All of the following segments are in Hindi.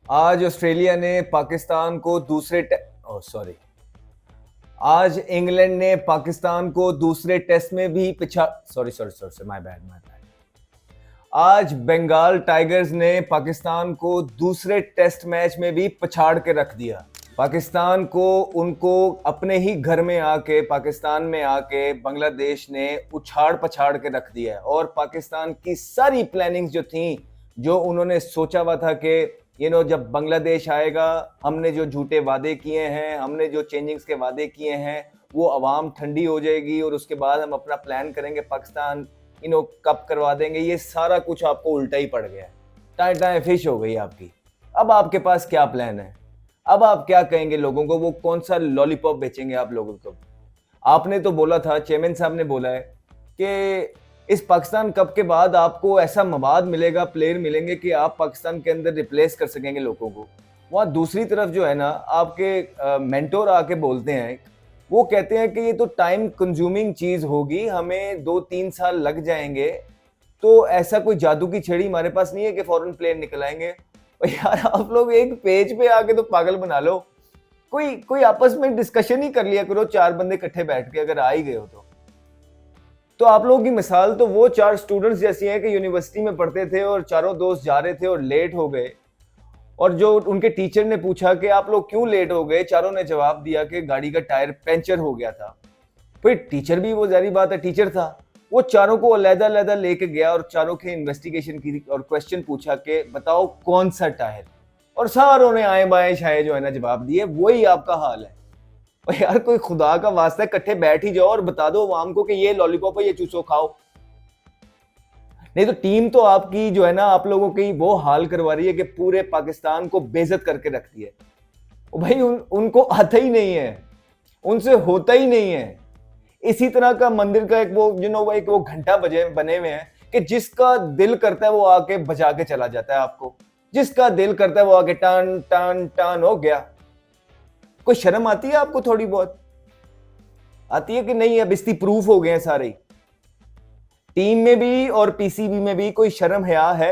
आज ऑस्ट्रेलिया ने पाकिस्तान को सॉरी, आज इंग्लैंड ने पाकिस्तान को दूसरे टेस्ट में भी पिछा sorry sorry sorry my bad. आज बंगाल टाइगर्स ने पाकिस्तान को दूसरे टेस्ट मैच में भी पछाड़ के रख दिया। पाकिस्तान को उनको अपने ही घर में आके, पाकिस्तान में आके बांग्लादेश ने उछाड़ पछाड़ के रख दिया है। और पाकिस्तान की सारी प्लानिंग्स जो थी, जो उन्होंने सोचा हुआ था कि जब बांग्लादेश आएगा, हमने जो झूठे वादे किए हैं, हमने जो चेंजिंग्स के वादे किए हैं, वो आवाम ठंडी हो जाएगी और उसके बाद हम अपना प्लान करेंगे, पाकिस्तान कप करवा देंगे। ये सारा कुछ आपको उल्टा ही पड़ गया है। टाए टाए फिश हो गई आपकी। अब आपके पास क्या प्लान है? अब आप क्या कहेंगे लोगों को? वो कौन सा लॉलीपॉप बेचेंगे आप लोगों को? आपने तो बोला था, चेयरमैन साहब ने बोला है कि इस पाकिस्तान कप के बाद आपको ऐसा मवाद मिलेगा, प्लेयर मिलेंगे कि आप पाकिस्तान के अंदर रिप्लेस कर सकेंगे लोगों को। वहाँ दूसरी तरफ जो है ना, आपके मेंटोर आके बोलते हैं, वो कहते हैं कि ये तो टाइम कंज्यूमिंग चीज होगी, हमें 2-3 साल लग जाएंगे। तो ऐसा कोई जादू की छड़ी हमारे पास नहीं है कि फॉरेन प्लेयर निकल आएंगे। और यार आप लोग एक पेज पे आके तो पागल बना लो। कोई कोई आपस में डिस्कशन ही कर लिया करो, 4 बंदे इकट्ठे बैठ के, अगर आ ही गए हो तो आप लोगों की मिसाल तो वो 4 स्टूडेंट्स जैसी है कि यूनिवर्सिटी में पढ़ते थे और चारों दोस्त जा रहे थे और लेट हो गए। और जो उनके टीचर ने पूछा कि आप लोग क्यों लेट हो गए, चारों ने जवाब दिया कि गाड़ी का टायर पंचर हो गया था। फिर टीचर भी, वो जारी बात है टीचर था, वो चारों को अलग-अलग लेके गया और चारों की इन्वेस्टिगेशन की और क्वेश्चन पूछा कि बताओ कौन सा टायर। और सारों ने आए बाएं शाये जो है ना जवाब दिए। वही आपका हाल है। और यार कोई खुदा का वास्ता है, इकट्ठे बैठ ही जाओ और बता दो आवाम को कि ये लॉलीपॉप है, ये चूसो खाओ। नहीं तो टीम तो आपकी जो है ना, आप लोगों की वो हाल करवा रही है कि पूरे पाकिस्तान को बेइज्जत करके रखती है। भाई उनको आता ही नहीं है, उनसे होता ही नहीं है। इसी तरह का मंदिर का एक वो घंटा बने हुए हैं कि जिसका दिल करता है वो आके बजा के चला जाता है आपको, जिसका दिल करता है वो आके टन टन टन हो गया। कोई शर्म आती है आपको? थोड़ी बहुत आती है कि नहीं? अब इस्ती प्रूफ हो गए हैं सारे। टीम में भी और पीसीबी में भी कोई शर्म हया है?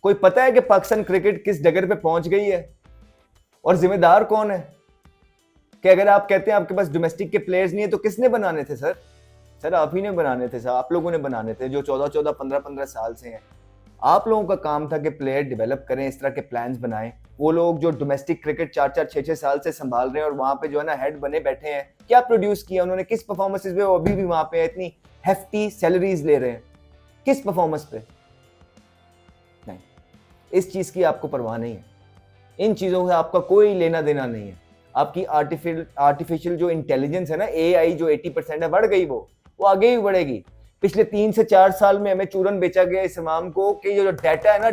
कोई पता है कि पाकिस्तान क्रिकेट किस डगर पे पहुंच गई है? और जिम्मेदार कौन है? कि अगर आप कहते हैं आपके पास डोमेस्टिक के प्लेयर्स नहीं है तो किसने बनाने थे सर? सर आप ही ने बनाने थे सर, आप लोगों ने बनाने थे, जो 14-14, 15-15 साल से हैं। आप लोगों का काम था कि प्लेयर डेवलप करें, इस तरह के प्लान्स बनाएं। वो लोग जो डोमेस्टिक क्रिकेट 4-4, 6-6 साल से संभाल रहे हैं और वहां पे जो है ना हेड बने बैठे हैं, क्या प्रोड्यूस किया उन्होंने? किस परफॉर्मेंसेज पे वो अभी भी वहां पे है, इतनी हेफ्टी सैलरीज ले रहे हैं? किस परफॉर्मेंस पे? नहीं, इस चीज की आपको परवाह नहीं है। इन चीजों से आपका कोई लेना देना नहीं है। आपकी आर्टिफिशियल जो इंटेलिजेंस है ना, एआई जो 80% है, बढ़ गई, वो आगे ही बढ़ेगी। पिछले 3 से 4 साल में हमें चूरन बेचा गया इस इमाम को कि जो डाटा है ना,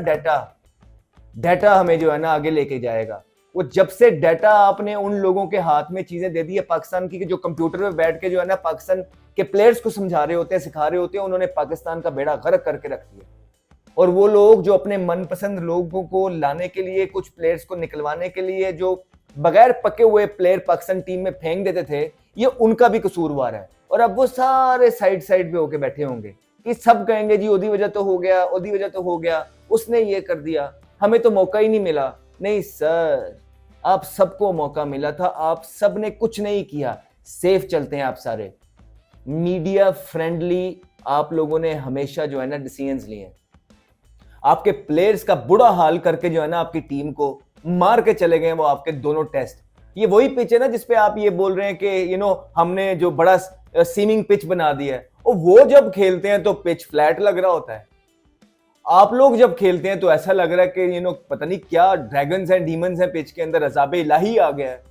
डाटा हमें जो है ना आगे लेके जाएगा। वो जब से डाटा आपने उन लोगों के हाथ में चीजें दे दी है पाकिस्तान की, कि जो कंप्यूटर पे बैठ के जो है ना पाकिस्तान के प्लेयर्स को समझा रहे होते हैं, सिखा रहे होते हैं, उन्होंने पाकिस्तान का बेड़ा गर्क करके रख दिया। और वो लोग जो अपने मनपसंद लोगों को लाने के लिए, कुछ प्लेयर्स को निकलवाने के लिए, जो बगैर पके हुए प्लेयर पाकिस्तान टीम में फेंक देते थे, ये उनका भी कसूरवार है। और अब वो सारे साइड साइड पे होके बैठे होंगे कि सब कहेंगे जी ओदी वजह तो हो गया, ओदी वजह तो हो गया, उसने ये कर दिया, हमें तो मौका ही नहीं मिला। नहीं सर, आप सबको मौका मिला था, आप सब ने कुछ नहीं किया। सेफ चलते हैं आप सारे, मीडिया फ्रेंडली आप लोगों ने हमेशा जो है ना डिसीजंस लिए हैं। आपके प्लेयर्स का बुरा हाल करके जो है ना आपकी टीम को मार के चले गए वो आपके दोनों टेस्ट। ये वही पिच है ना जिसपे आप ये बोल रहे हैं कि हमने जो बड़ा सीमिंग पिच बना दिया है। और वो जब खेलते हैं तो पिच फ्लैट लग रहा होता है। आप लोग जब खेलते हैं तो ऐसा लग रहा है कि पता नहीं क्या ड्रैगन्स हैं, डीमंस हैं पिच के अंदर, अज़ाब इलाही आ गया है।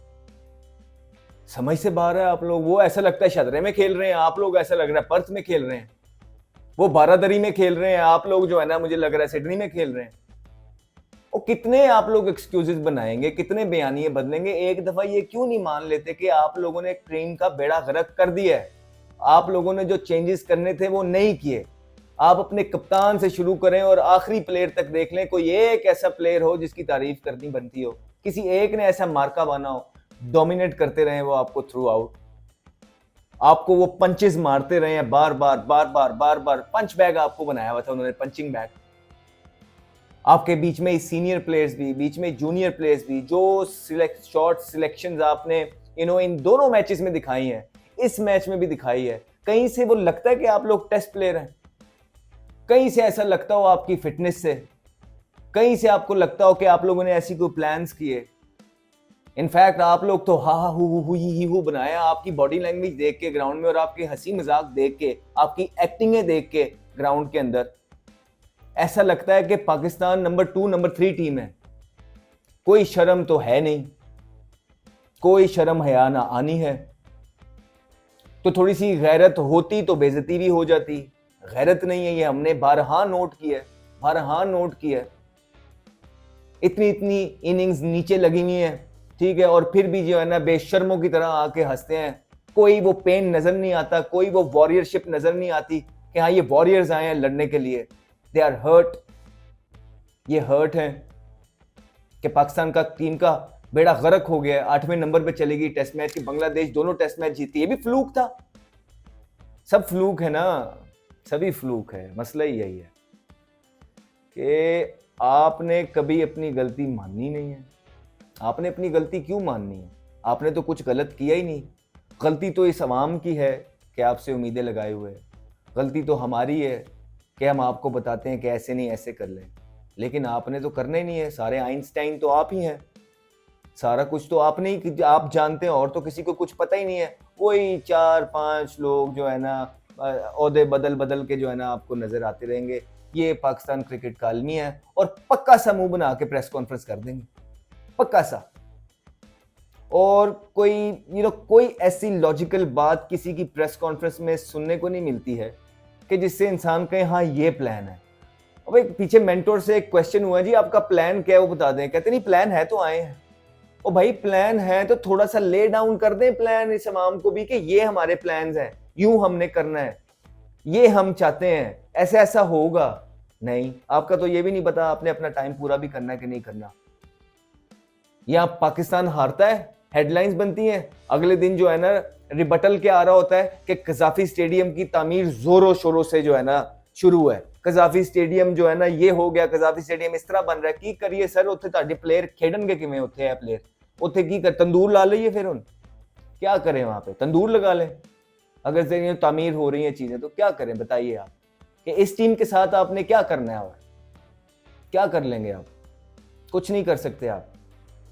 समझ से बाहर है आप लोग। वो ऐसा लगता है शतरे में खेल रहे हैं, आप लोग ऐसा लग रहा है पर्थ में खेल रहे हैं। वो बारादरी में खेल रहे हैं, आप लोग जो है ना मुझे लग रहा है सिडनी में खेल रहे हैं। और कितने आप लोग एक्सक्यूजेस बनाएंगे, कितने बयानिए बदलेंगे? एक दफा ये क्यों नहीं मान लेते कि आप लोगों ने टीम का बेड़ा गर्क कर दिया है? आप लोगों ने जो चेंजेस करने थे वो नहीं किए। आप अपने कप्तान से शुरू करें और आखिरी प्लेयर तक देख लें, कोई एक ऐसा प्लेयर हो जिसकी तारीफ करनी बनती हो, किसी एक ने ऐसा मार्का बना हो, डोमिनेट करते रहे वो आपको थ्रू आउट, आपको वो पंचेस मारते रहे हैं बार बार बार बार बार बार। पंच बैग आपको बनाया हुआ था उन्होंने, पंचिंग बैग। आपके बीच में सीनियर प्लेयर्स भी, बीच में जूनियर प्लेयर्स भी, जो शॉर्ट सिलेक्शंस आपने इन दोनों मैचेस में दिखाई हैं, इस मैच में भी दिखाई है, कहीं से वो लगता है कि आप लोग टेस्ट प्लेयर हैं, कहीं से ऐसा लगता हो आपकी फिटनेस से, कहीं से आपको लगता हो कि आप लोगों ने ऐसी कोई प्लान्स किए। इनफैक्ट आप लोग तो हा हा हु ही हु बनाया आपकी बॉडी लैंग्वेज देख के ग्राउंड में, और आपकी हंसी मजाक देख के, आपकी एक्टिंगें देख के ग्राउंड के अंदर ऐसा लगता है कि पाकिस्तान नंबर 2 नंबर 3 टीम है। कोई शर्म तो है नहीं, कोई शर्म हया ना आनी है। तो थोड़ी सी गैरत होती तो बेइज्जती भी हो जाती, गैरत नहीं है, ये हमने बारहा नोट किया है, बारहा नोट किया है। इतनी इतनी इनिंग्स नीचे लगी हुई है, ठीक है, और फिर भी जो है ना बेशर्मों की तरह आके हंसते हैं। कोई वो पेन नजर नहीं आता, कोई वो वॉरियरशिप नजर नहीं आती कि हाँ ये वॉरियर्स आए हैं लड़ने के लिए। दे आर हर्ट, ये हर्ट है कि पाकिस्तान का टीम का बेड़ा गर्क हो गया, 8वें नंबर पे चली गई टेस्ट मैच की। बांग्लादेश दोनों टेस्ट मैच जीती, ये भी फ्लूक था। सब फ्लूक है ना, सभी फ्लूक है। मसला ही यही है कि आपने कभी अपनी गलती माननी नहीं है। आपने अपनी गलती क्यों माननी है? आपने तो कुछ गलत किया ही नहीं। गलती तो इस अवाम की है कि आपसे उम्मीदें लगाए हुए, गलती तो हमारी है कि हम आपको बताते हैं कि ऐसे नहीं ऐसे कर लें, लेकिन आपने तो करना ही नहीं है। सारे आइंस्टाइन तो आप ही हैं, सारा कुछ तो आपने ही आप जानते हैं, और तो किसी को कुछ पता ही नहीं है। वही 4-5 लोग जो है ना ओहदे बदल बदल के जो है ना आपको नजर आते रहेंगे। ये पाकिस्तान क्रिकेट का आलमी है, और पक्का सा मुंह बना के प्रेस कॉन्फ्रेंस कर देंगे, पक्का सा। और कोई ऐसी लॉजिकल बात किसी की प्रेस कॉन्फ्रेंस में सुनने को नहीं मिलती है कि जिससे इंसान कहे हाँ ये प्लान है। अब एक पीछे मेंटोर से एक क्वेश्चन हुआ, जी आपका प्लान क्या है वो बता दें। कहते नहीं प्लान है तो आए हैं। ओ भाई प्लान है तो थोड़ा सा ले डाउन कर दें प्लान इस अवाम को भी कि ये हमारे प्लान्स हैं, यूं हमने करना है, ये हम चाहते हैं, ऐसा ऐसा होगा। नहीं, आपका तो ये भी नहीं पता आपने अपना टाइम पूरा भी करना है कि नहीं करना। या पाकिस्तान हारता है, हेडलाइंस बनती हैं, अगले दिन जो है ना रिबटल के आ रहा होता है कि कजाफी स्टेडियम की तामीर जोरों शोरों से जो है ना शुरू है। कजाफी स्टेडियम जो है ना ये हो गया, कजाफी स्टेडियम इस तरह बन रहा है। की करिए सर, उत्थे ਤੁਹਾਡੇ प्लेयर खेडणगे किवें? उत्थे है प्लेयर उत्थे की कर, तंदूर ला लीए फिर उन क्या करें? वहां पे तंदूर लगा लें। अगर से तामीर हो रही है चीजें तो क्या करें बताइए आप, कि इस टीम के साथ आपने क्या करना है? और क्या कर लेंगे आप? कुछ नहीं कर सकते आप।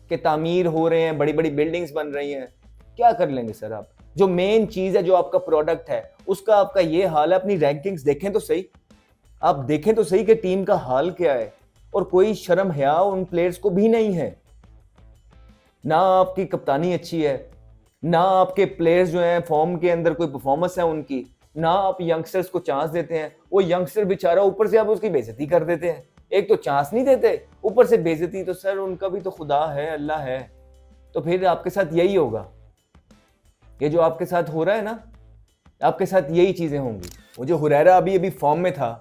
कि तामीर हो रहे हैं, बड़ी बड़ी बिल्डिंग्स बन रही हैं, क्या कर लेंगे सर आप? जो मेन चीज है, जो आपका प्रोडक्ट है, उसका आपका ये हाल है। अपनी रैंकिंग्स देखें तो सही, आप देखें तो सही कि टीम का हाल क्या है। और कोई शर्म हया उन प्लेयर्स को भी नहीं है। ना आपकी कप्तानी अच्छी है, ना आपके प्लेयर्स जो हैं फॉर्म के अंदर कोई परफॉर्मेंस है उनकी, ना आप यंगस्टर्स को चांस देते हैं। वो यंगस्टर बेचारा ऊपर से आप उसकी बेइज्जती कर देते हैं। एक तो चांस नहीं देते, ऊपर से बेइज्जती। तो सर उनका भी तो खुदा है, अल्लाह है। तो फिर आपके साथ यही होगा, ये जो आपके साथ हो रहा है ना, आपके साथ यही चीजें होंगी। वो जो हुरैरा अभी अभी फॉर्म में था,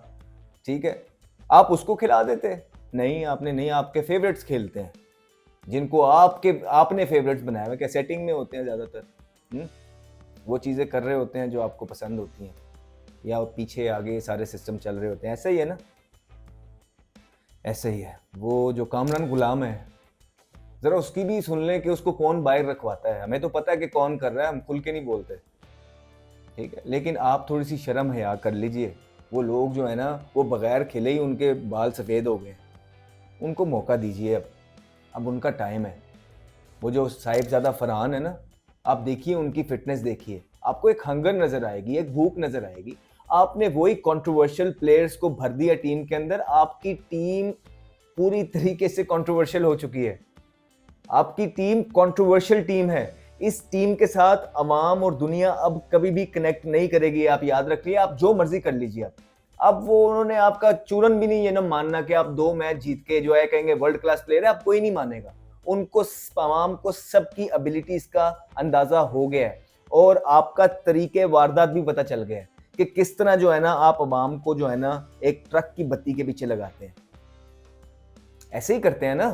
ठीक है, आप उसको खिला देते नहीं, आपने नहीं। आपके फेवरेट्स खेलते हैं, जिनको आपने फेवरेट्स बनाया हुआ, क्या सेटिंग में होते हैं ज्यादातर, वो चीजें कर रहे होते हैं जो आपको पसंद होती हैं, या पीछे आगे सारे सिस्टम चल रहे होते हैं। ऐसा ही है ना, ऐसे ही है। वो जो कामरान गुलाम है, जरा उसकी भी सुन लें कि उसको कौन बाहर रखवाता है। हमें तो पता है कि कौन कर रहा है, हम खुल के नहीं बोलते, ठीक है, लेकिन आप थोड़ी सी शर्म हया कर लीजिए। वो लोग जो है ना, वो बगैर खिले ही उनके बाल सफ़ेद हो गए, उनको मौका दीजिए। अब उनका टाइम है। वो जो साहिबजादा फरहान है ना, आप देखिए उनकी फिटनेस देखिए, आपको एक हंगर नजर आएगी, एक भूख नजर आएगी। आपने वही कंट्रोवर्शियल प्लेयर्स को भर दिया टीम के अंदर। आपकी टीम पूरी तरीके से कंट्रोवर्शियल हो चुकी है। आपकी टीम कंट्रोवर्शियल टीम है। इस टीम के साथ अवाम और दुनिया अब कभी भी कनेक्ट नहीं करेगी, आप याद रखिए। आप जो मर्जी कर लीजिए। अब वो उन्होंने आपका चूरन भी नहीं ये ना मानना कि आप 2 मैच जीत के जो है कहेंगे वर्ल्ड क्लास प्लेयर है, आप कोई नहीं मानेगा। उनको अवाम को सबकी एबिलिटीज का अंदाजा हो गया है, और आपका तरीके वारदात भी पता चल गया है कि किस तरह जो है ना आप अवाम को जो है ना एक ट्रक की बत्ती के पीछे लगाते हैं। ऐसे ही करते हैं ना,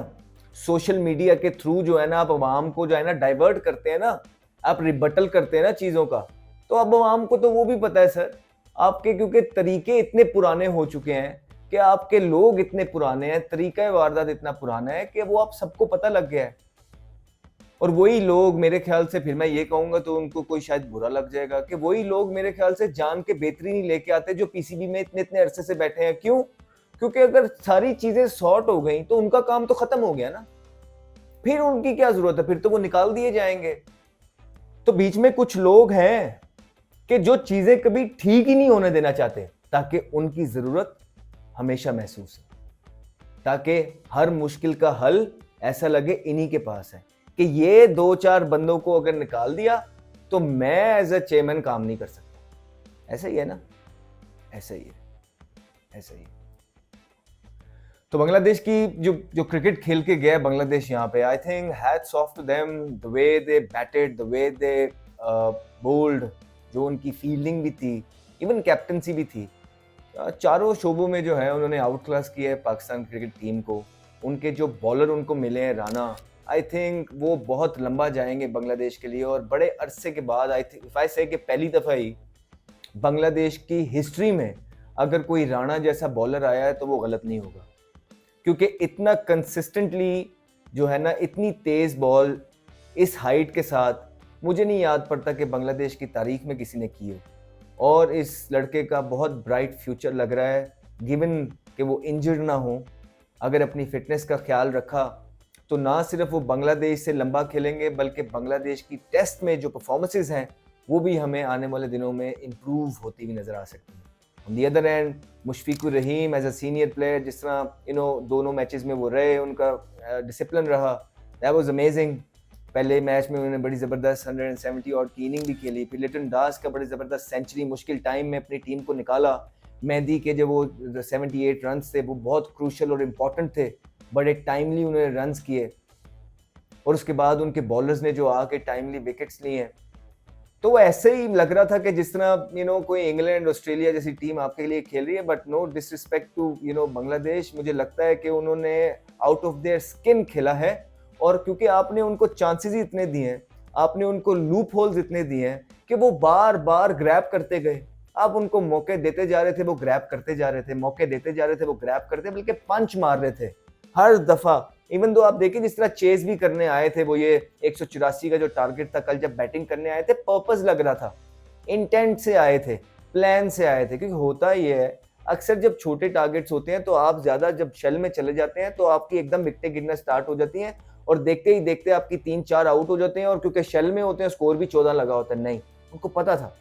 सोशल मीडिया के थ्रू जो है ना आप अवाम को जो है ना डाइवर्ट करते हैं ना, आप रिबटल करते हैं ना चीजों का। तो अब अवाम को तो वो भी पता है सर आपके, क्योंकि तरीके इतने पुराने हो चुके हैं कि आपके लोग इतने पुराने हैं, तरीका वारदात इतना पुराना है कि वो आप सबको पता लग गया है। और वही लोग मेरे ख्याल से, फिर मैं ये कहूंगा तो उनको कोई शायद बुरा लग जाएगा, कि वही लोग मेरे ख्याल से जान के बेहतरी नहीं लेके आते जो पीसीबी में इतने इतने अरसे से बैठे हैं। क्यों? क्योंकि अगर सारी चीजें सॉर्ट हो गई तो उनका काम तो खत्म हो गया ना, फिर उनकी क्या जरूरत है, फिर तो वो निकाल दिए जाएंगे। तो बीच में कुछ लोग हैं कि जो चीजें कभी ठीक ही नहीं होने देना चाहते, ताकि उनकी जरूरत हमेशा महसूस है, ताकि हर मुश्किल का हल ऐसा लगे इन्हीं के पास है, कि ये 2-4 बंदों को अगर निकाल दिया तो मैं एज ए चेयरमैन काम नहीं कर सकता। ऐसा ही है ना, ऐसा ही है, ऐसा ही है। तो बांग्लादेश की जो क्रिकेट खेल के गया बांग्लादेश यहाँ पे, I think hats off to them, the way they batted, the way they bowled, जो उनकी फील्डिंग भी थी, इवन कैप्टनसी भी थी, चारों शोबों में जो है उन्होंने आउट क्लास किया है पाकिस्तान क्रिकेट टीम को। उनके जो बॉलर उनको मिले हैं राना, आई थिंक वो बहुत लंबा जाएंगे बांग्लादेश के लिए। और बड़े अरसे के बाद, आई थिंक इफ आई से कि पहली दफ़ा ही बांग्लादेश की हिस्ट्री में अगर कोई राणा जैसा बॉलर आया है तो वो गलत नहीं होगा, क्योंकि इतना कंसिस्टेंटली जो है ना, इतनी तेज़ बॉल इस हाइट के साथ मुझे नहीं याद पड़ता कि बांग्लादेश की तारीख में किसी ने की हो। और इस लड़के का बहुत ब्राइट फ्यूचर लग रहा है, गिवन कि वो इंजर्ड ना हो। अगर अपनी फिटनेस का ख्याल रखा तो ना सिर्फ वो बांग्लादेश से लंबा खेलेंगे, बल्कि बांग्लादेश की टेस्ट में जो परफॉर्मेंसेस हैं वो भी हमें आने वाले दिनों में इम्प्रूव होती हुई नज़र आ सकती हैं। On the other end, Mushfiqur Rahim as a senior player, जिस तरह दोनों मैचेस में वो रहे, उनका डिसिप्लिन रहा, दैट वाज अमेजिंग। पहले मैच में उन्होंने बड़ी ज़बरदस्त 170 और की इनिंग भी खेली। फिर लिटन दास का बड़ी ज़बरदस्त सेंचुरी, मुश्किल टाइम में अपनी टीम को निकाला। मेहदी के जो वो 78 रन थे वो बहुत क्रूशल और इम्पॉर्टेंट थे, बड़े टाइमली उन्होंने रन्स किए। और उसके बाद उनके बॉलर्स ने जो आके टाइमली विकेट्स लिए हैं। तो वो ऐसे ही लग रहा था कि जिस तरह कोई इंग्लैंड ऑस्ट्रेलिया जैसी टीम आपके लिए खेल रही है। But no disrespect to Bangladesh, मुझे लगता है कि उन्होंने आउट ऑफ देयर स्किन खेला है। और क्योंकि आपने उनको चांसेस ही इतने दिए हैं, आपने उनको लूप होल्स इतने दिए हैं कि वो बार बार ग्रैब करते गए। आप उनको मौके देते जा रहे थे, वो ग्रैब करते जा रहे थे, मौके देते जा रहे थे, वो ग्रैब करते, बल्कि पंच मार रहे थे हर दफा। इवन दो आप देखिए जिस तरह चेज भी करने आए थे, वो ये 184 का जो टारगेट था कल जब बैटिंग करने आए थे, पर्पस लग रहा था, इंटेंट से आए थे, प्लान से आए थे। क्योंकि होता ही है अक्सर जब छोटे टारगेट्स होते हैं तो आप ज्यादा जब शेल में चले जाते हैं तो आपकी एकदम विकेटें गिरना स्टार्ट हो जाती हैं, और देखते ही देखते आपकी 3-4 आउट हो जाते हैं। और क्योंकि शेल में होते हैं स्कोर भी 14 लगा होता है। नहीं, उनको पता था,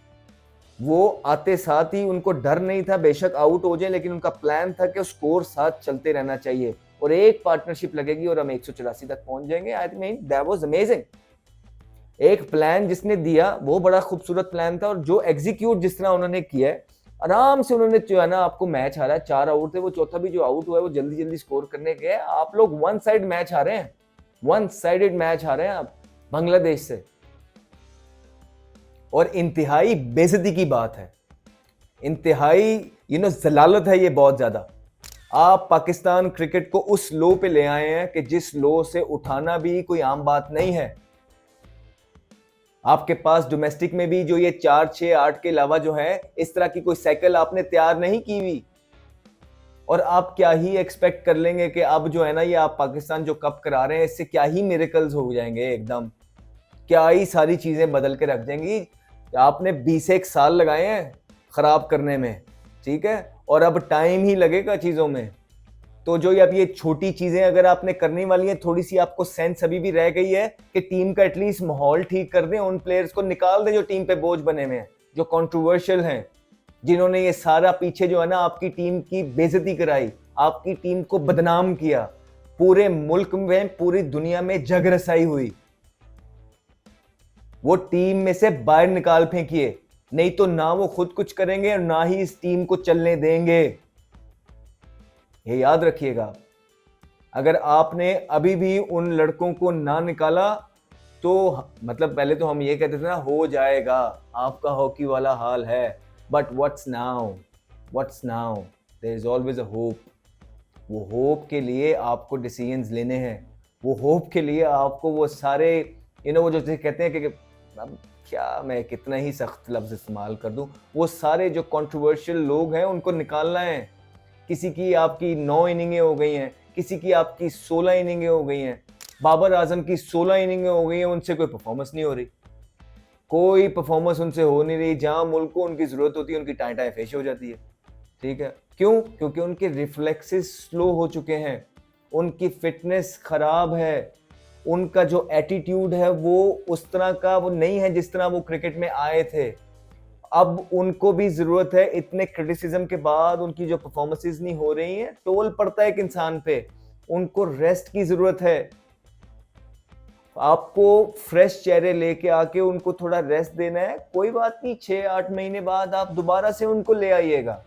वो आते साथ ही उनको डर नहीं था बेशक आउट हो जाए, लेकिन उनका प्लान था कि स्कोर साथ चलते रहना चाहिए और एक पार्टनरशिप लगेगी और हम 184 तक पहुंच जाएंगे। I mean that was amazing. एक प्लान जिसने दिया वो बड़ा खूबसूरत प्लान था, और जो एग्जीक्यूट जिस तरह उन्होंने किया है, आराम से उन्होंने जो है ना, आपको मैच हारा है, 4 आउट थे, वो चौथा भी जो आउट हुआ है वो जल्दी जल्दी स्कोर करने गए। आप लोग वन साइड मैच हारे हैं, वन साइडेड मैच हारे हैं आप बांग्लादेश से। और इंतहाई बेइज्जती की बात है, इंतहाई जलालत है ये बहुत ज्यादा। आप पाकिस्तान क्रिकेट को उस लो पे ले आए हैं कि जिस लो से उठाना भी कोई आम बात नहीं है। आपके पास डोमेस्टिक में भी जो ये 4, 6, 8 के अलावा जो है, इस तरह की कोई साइकिल आपने तैयार नहीं की हुई। और आप क्या ही एक्सपेक्ट कर लेंगे कि अब जो है ना, ये आप पाकिस्तान जो कप करा रहे हैं, इससे क्या ही मिरेकल्स हो जाएंगे, एकदम क्या ही सारी चीजें बदल के रख देंगी। आपने 20 साल लगाए हैं खराब करने में, ठीक है, और अब टाइम ही लगेगा चीजों में। तो जो अब ये छोटी चीजें अगर आपने करने वाली हैं, थोड़ी सी आपको सेंस अभी भी रह गई है कि टीम का एटलीस्ट माहौल ठीक कर दें, उन प्लेयर्स को निकाल दें जो टीम पे बोझ बने हुए हैं, जो कंट्रोवर्शियल हैं, जिन्होंने ये सारा पीछे जो है ना आपकी टीम की बेइज्जती कराई, आपकी टीम को बदनाम किया, पूरे मुल्क में, पूरी दुनिया में जग रसाई हुई, वो टीम में से बाहर निकाल फेंकिए। नहीं तो ना वो खुद कुछ करेंगे और ना ही इस टीम को चलने देंगे। ये याद रखिएगा। अगर आपने अभी भी उन लड़कों को ना निकाला तो मतलब पहले तो हम ये कहते थे ना, हो जाएगा, आपका हॉकी वाला हाल है। But what's now, what's now, there is always a hope. वो होप के लिए आपको डिसीजंस लेने हैं, वो होप के लिए आपको वो सारे वो जो कहते हैं कि अब क्या मैं कितना ही सख्त लफ्ज इस्तेमाल कर दूं, वो सारे जो कंट्रोवर्शियल लोग हैं उनको निकालना है। किसी की आपकी 9 इनिंगें हो गई हैं, किसी की आपकी 16 इनिंगें हो गई हैं, बाबर आजम की 16 इनिंगें हो गई हैं, उनसे कोई परफॉर्मेंस नहीं हो रही, कोई परफॉर्मेंस उनसे हो नहीं रही। जहां मुल्क को उनकी जरूरत होती है उनकी टाई टाई फेश हो जाती है। ठीक है, क्यों? क्योंकि उनके रिफ्लेक्सेस स्लो हो चुके हैं, उनकी फिटनेस खराब है, उनका जो एटीट्यूड है वो उस तरह का वो नहीं है जिस तरह वो क्रिकेट में आए थे। अब उनको भी जरूरत है, इतने क्रिटिसिज्म के बाद उनकी जो परफॉर्मेंसेस नहीं हो रही हैं, टोल पड़ता है एक इंसान पे, उनको रेस्ट की जरूरत है। आपको फ्रेश चेहरे लेके आके उनको थोड़ा रेस्ट देना है, कोई बात नहीं, 6-8 महीने बाद आप दोबारा से उनको ले आइएगा।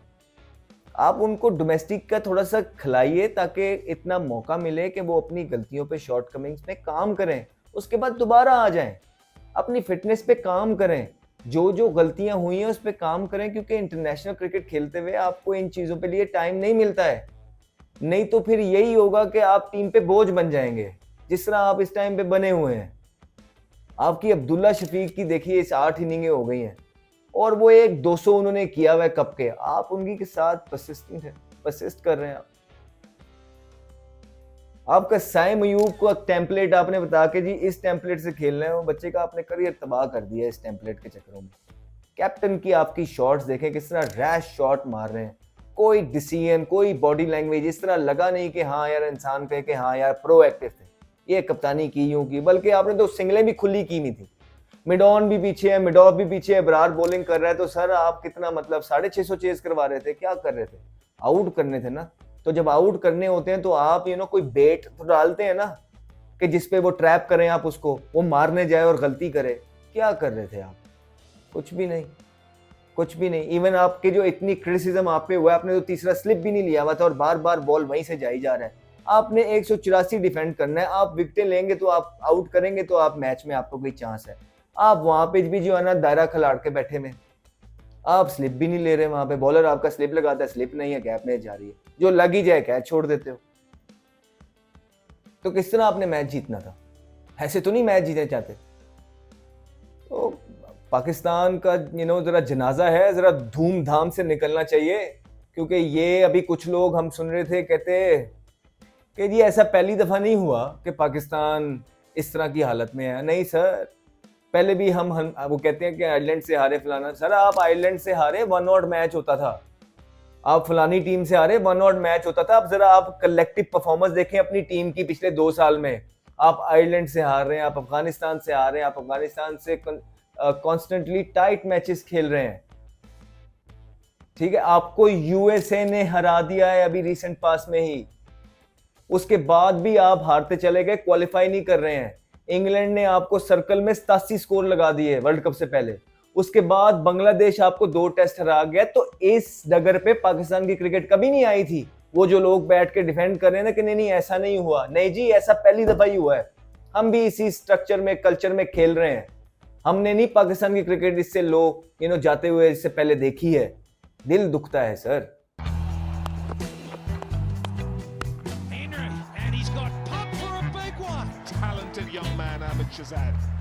आप उनको डोमेस्टिक का थोड़ा सा खिलाइए ताकि इतना मौका मिले कि वो अपनी गलतियों पे, शॉर्टकमिंग्स पे काम करें, उसके बाद दोबारा आ जाएं, अपनी फिटनेस पे काम करें, जो जो गलतियां हुई हैं उस पे काम करें, क्योंकि इंटरनेशनल क्रिकेट खेलते हुए आपको इन चीज़ों पे लिए टाइम नहीं मिलता है। नहीं तो फिर यही होगा कि आप टीम पे बोझ बन जाएंगे, जिस तरह आप इस टाइम पे बने हुए हैं। आपकी अब्दुल्ला शफीक की देखिए इस 8 इनिंगें हो गई हैं और वो एक 200 उन्होंने किया हुआ है कप के, आप उनकी के साथ परसिस्ट कर रहे हैं। आपका साइम अयूब को टेम्पलेट आपने बता के जी इस टेम्पलेट से खेलना है, वो बच्चे का आपने करियर तबाह कर दिया इस टेम्पलेट के चक्करों में। कैप्टन की आपकी शॉट्स देखें, किस तरह रैश शॉट मार रहे हैं, कोई डिसीजन, कोई बॉडी लैंग्वेज इस तरह लगा नहीं कि हाँ यार इंसान कहे कि हाँ यार प्रोएक्टिव थे, ये कप्तानी की यूं की, बल्कि आपने तो सिंगलें भी खुली की नहीं थी। मिड ऑन भी पीछे है, मिड ऑफ भी पीछे है, बरार बॉलिंग कर रहा है, तो सर आप कितना मतलब 650 चेज करवा रहे थे, क्या कर रहे थे? आउट करने थे ना। तो जब आउट करने होते हैं तो आप कोई बेट तो डालते हैं ना कि जिसपे वो ट्रैप करें, आप उसको वो मारने जाए और गलती करे। क्या कर रहे थे आप? कुछ भी नहीं, कुछ भी नहीं। इवन आपके जो इतनी क्रिटिसिज्म आप पे हुआ है, आपने तो तीसरा स्लिप भी नहीं लिया हुआ था और बार बार बॉल वहीं से जाई जा रहा है। आपने 184 डिफेंड करना है, आप विकेटें लेंगे तो आप आउट करेंगे तो आप मैच में आपको कोई चांस है। आप वहां पे भी जो है ना दायरा खिलाड़ के बैठे में, आप स्लिप भी नहीं ले रहे। वहां पे बॉलर आपका स्लिप लगाता है, स्लिप नहीं है, गैप में जा रही है, जो लग ही जाए कैच छोड़ देते हो। तो किस तरह आपने मैच जीतना था? ऐसे तो नहीं मैच जीतने चाहते। तो पाकिस्तान का जरा जनाजा है, जरा धूमधाम से निकलना चाहिए, क्योंकि ये अभी कुछ लोग हम सुन रहे थे कहते कि जी ऐसा पहली दफा नहीं हुआ कि पाकिस्तान इस तरह की हालत में है। नहीं सर, पहले भी हम वो कहते हैं कि आयरलैंड से हारे फलाना। सर आप आयरलैंड से हारे, 1 ऑड मैच होता था, आप फलानी टीम से हारे, 1 ऑड मैच होता था। अब जरा आप कलेक्टिव परफॉर्मेंस देखें अपनी टीम की पिछले 2 साल में। आप आयरलैंड से हार रहे हैं, आप अफगानिस्तान से हार रहे हैं, आप अफगानिस्तान से कॉन्स्टेंटली टाइट मैचेस खेल रहे हैं। ठीक है, आपको यूएसए ने हरा दिया है अभी रिसेंट पास में ही, उसके बाद भी आप हारते चले गए, क्वालिफाई नहीं कर रहे हैं। इंग्लैंड ने आपको सर्कल में 87 स्कोर लगा दिए वर्ल्ड कप से पहले, उसके बाद बांग्लादेश आपको 2 टेस्ट हरा गया। तो इस डगर पे पाकिस्तान की क्रिकेट कभी नहीं आई थी। वो जो लोग बैठ के डिफेंड कर रहे हैं ना कि नहीं ऐसा नहीं हुआ, नहीं जी ऐसा पहली दफा ही हुआ है। हम भी इसी स्ट्रक्चर में, कल्चर में खेल रहे हैं। हमने नहीं पाकिस्तान की क्रिकेट इससे लो जाते हुए इससे पहले देखी है। दिल दुखता है sir. Talented young man, Ahmed Shahzad.